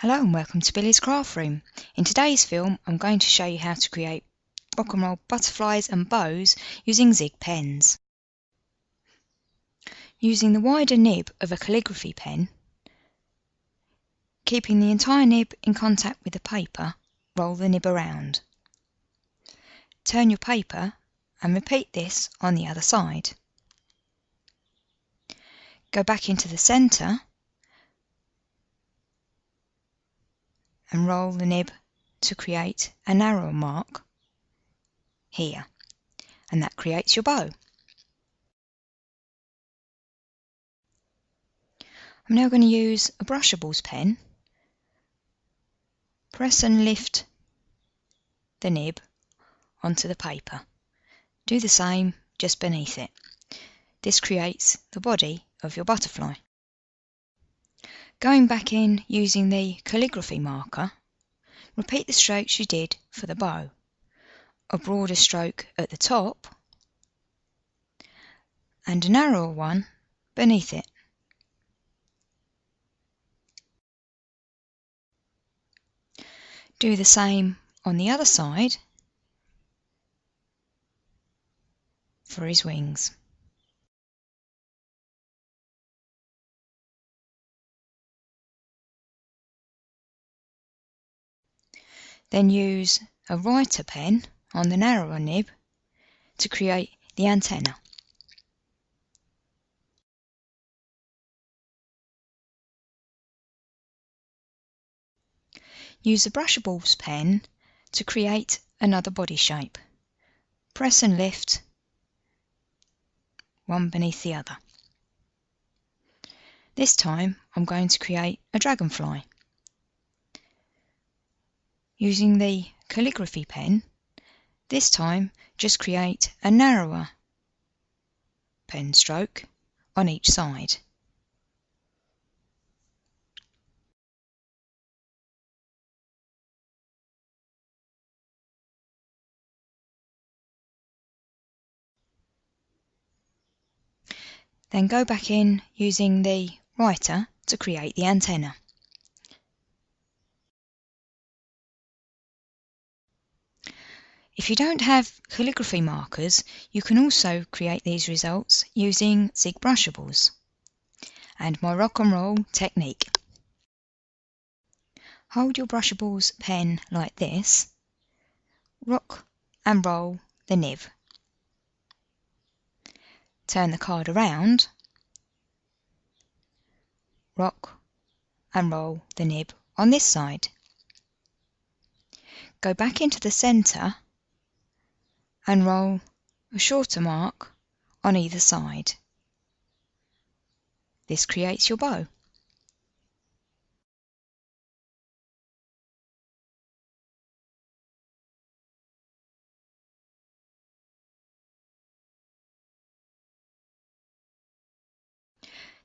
Hello and welcome to Billy's Craft Room. In today's film I'm going to show you how to create rock and roll butterflies and bows using Zig pens. Using the wider nib of a calligraphy pen, keeping the entire nib in contact with the paper, roll the nib around. Turn your paper and repeat this on the other side. Go back into the centre and roll the nib to create a narrower mark here, and that creates your bow. I'm now going to use a brushables pen. Press and lift the nib onto the paper. Do the same just beneath it. This creates the body of your butterfly. Going back in using the calligraphy marker, repeat the strokes you did for the bow. A broader stroke at the top and a narrower one beneath it. Do the same on the other side for his wings. Then use a writer pen on the narrower nib to create the antenna. Use the brushables pen to create another body shape. Press and lift one beneath the other. This time I'm going to create a dragonfly. Using the calligraphy pen, this time just create a narrower pen stroke on each side. Then go back in using the writer to create the antenna. If you don't have calligraphy markers, you can also create these results using Zig brushables and my rock and roll technique. Hold your brushables pen like this, rock and roll the nib. Turn the card around, rock and roll the nib on this side. Go back into the centre and roll a shorter mark on either side. This creates your bow.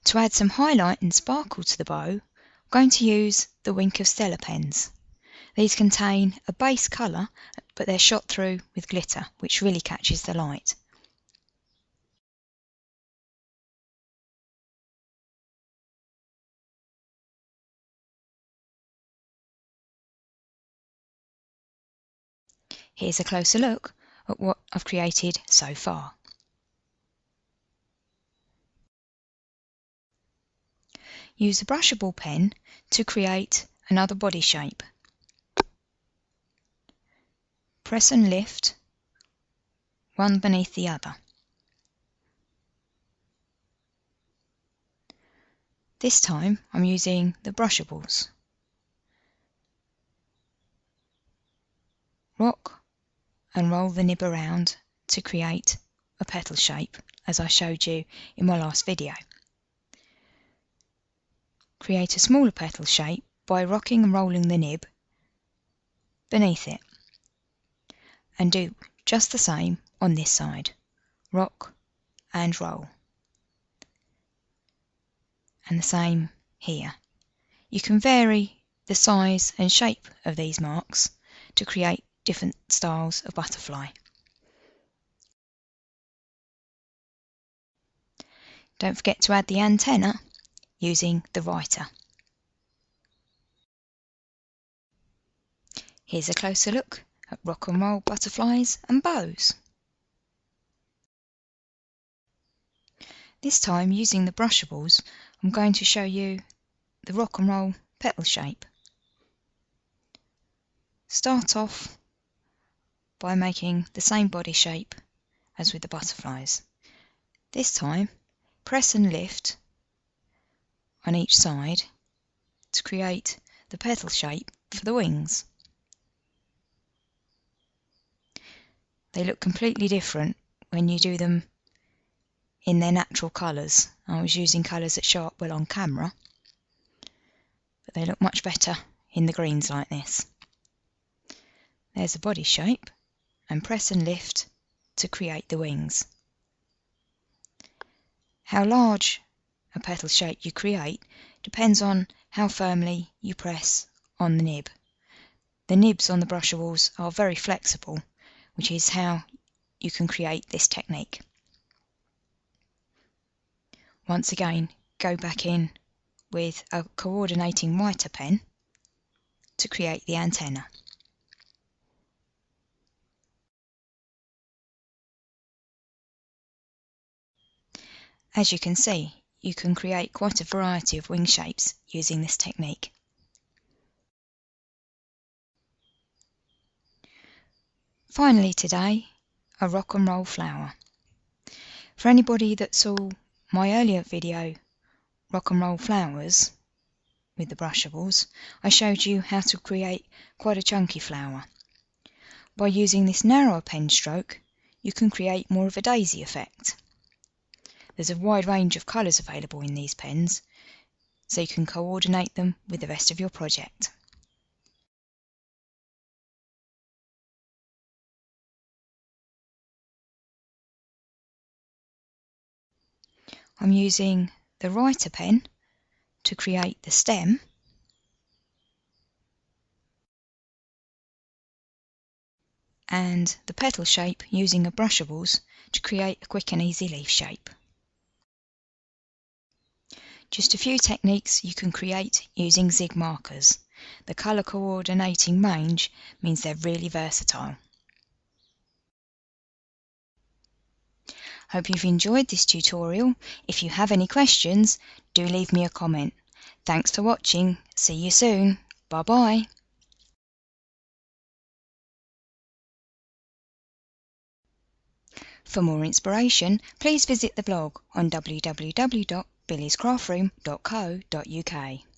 To add some highlight and sparkle to the bow, I'm going to use the Wink of Stella pens. These contain a base colour, but they're shot through with glitter, which really catches the light. Here's a closer look at what I've created so far. Use the brushable pen to create another body shape. Press and lift one beneath the other. This time I'm using the brushables. Rock and roll the nib around to create a petal shape, as I showed you in my last video. Create a smaller petal shape by rocking and rolling the nib beneath it, and do just the same on this side. Rock and roll, and the same here. You can vary the size and shape of these marks to create different styles of butterfly. Don't forget to add the antenna using the writer. Here's a closer look at rock and roll butterflies and bows. This time, using the brushables, I'm going to show you the rock and roll petal shape. Start off by making the same body shape as with the butterflies. This time, press and lift on each side to create the petal shape for the wings. They look completely different when you do them in their natural colours. I was using colours that show up well on camera, but they look much better in the greens like this. There's the body shape, and press and lift to create the wings. How large a petal shape you create depends on how firmly you press on the nib. The nibs on the brushables are very flexible, which is how you can create this technique. Once again, go back in with a coordinating whiter pen to create the antenna. As you can see, you can create quite a variety of wing shapes using this technique. Finally today, a rock and roll flower. For anybody that saw my earlier video, rock and roll flowers, with the brushables, I showed you how to create quite a chunky flower. By using this narrower pen stroke, you can create more of a daisy effect. There's a wide range of colours available in these pens, so you can coordinate them with the rest of your project. I'm using the writer pen to create the stem, and the petal shape using a brushables to create a quick and easy leaf shape. Just a few techniques you can create using zig markers. The colour coordinating range means they're really versatile. Hope you've enjoyed this tutorial. If you have any questions, do leave me a comment. Thanks for watching. See you soon. Bye bye. For more inspiration, please visit the blog on www.billiescraftroom.co.uk.